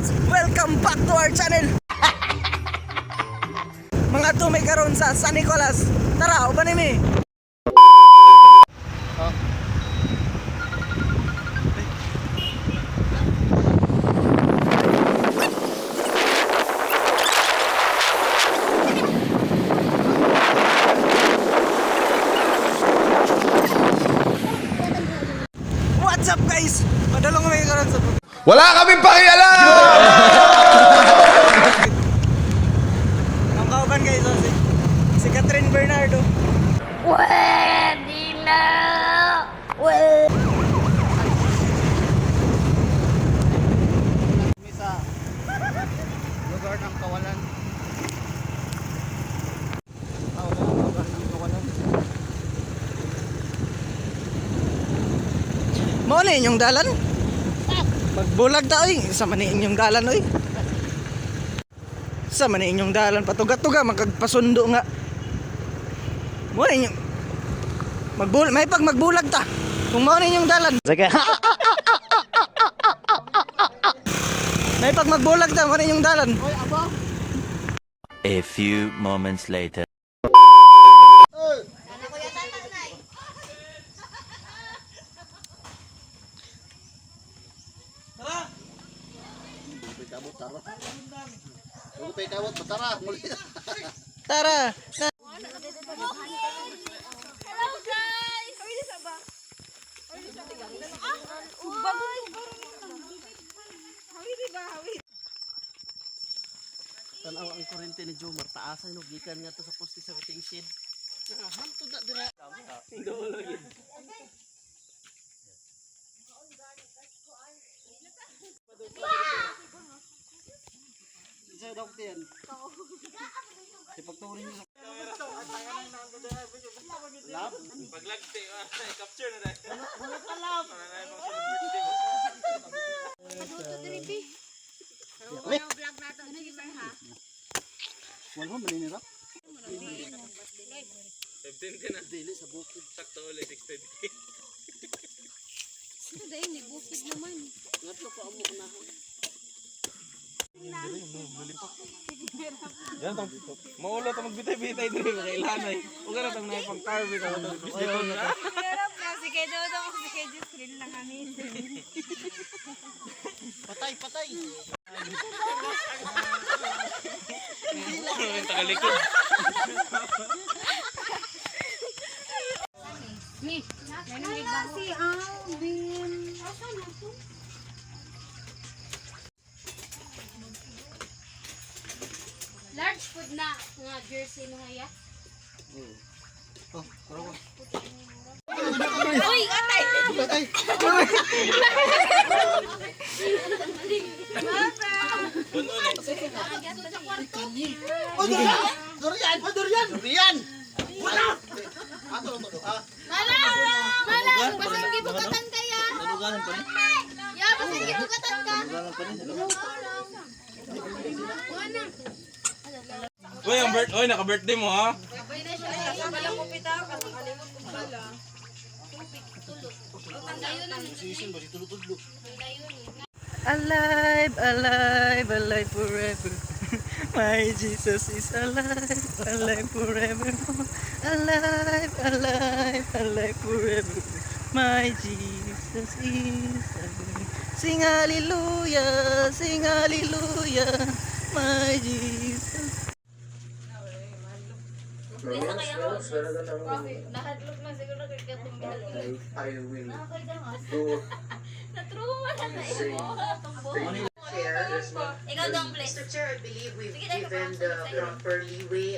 guys! Welcome back to our channel! Mga tumay karon sa San Nicolas. Tara, uban nimi. What's up guys? Padalong kami karon sa Wala kaming pakialam! ang kauban guys, si Catherine Bernardo. Pwede na! Kami sa lugar ng Kawalan. Lugar ng Kawalan. Mao na inyong dalan? Magbulag ta oy, sa man inyong dalan oy. Sa man inyong dalan patuga-tuga magkagpasundo nga. Mo na inyong may pag magbulag ta. Kung mao na inyong dalan. Sige. May pag magbulag ta, mo na inyong dalan. A few moments later. Tara. Hello guys! Tanaw ang kurente ni Jomar taasan no gikan nga to sa poste sa kuting shed. Hanto na dira. Indo lagi. Sa dokter. Si pagturin niyo. Lab. Paglagti, capture na dahil. Wala ka lab. Vlog nato ni ha. Wala man ni rap. 15 na. Dili sa bukid. Sakto ulit, 16. Sino dahil ni bukid naman? Ngadto pa amo unahan. Yan tong maulo tong magbitay-bitay diri makailanay. Ug kana tong nay pang carve ka to. Bisdon na. Hirap na, sige Dodo, sige screen lang kami. Patay, patay. Tagalikod. Wala si Alvin. Asan na to? Large food na nga jersey no ya. Oh, karo. Uy, atay. Patay. Oh, durian. Oh, durian. Durian. Wala. Ato to ha. Malang, basang gibukatan kaya. Taluganan pa ni. Ya, basang gibukatan ka. Taluganan pa ni. Wala. Uy, ang oy, naka-birthday mo ha. Sabay na siya. Kasama lang ko pitaw, kasakalimot ko pala. Tandayon na. Season ba si tulutudlo. Alive, alive, alive forever. My Jesus is alive, alive forever. Alive, alive, alive forever. My Jesus is alive. Sing hallelujah, sing hallelujah. My Jesus. Nahatlok na siguro kay katumbihan. I will Natruman na sa iyo. share this one. Ikaw dong, please. Mr. Chair, I believe we've Sige, tayo given pa, the tayo. proper leeway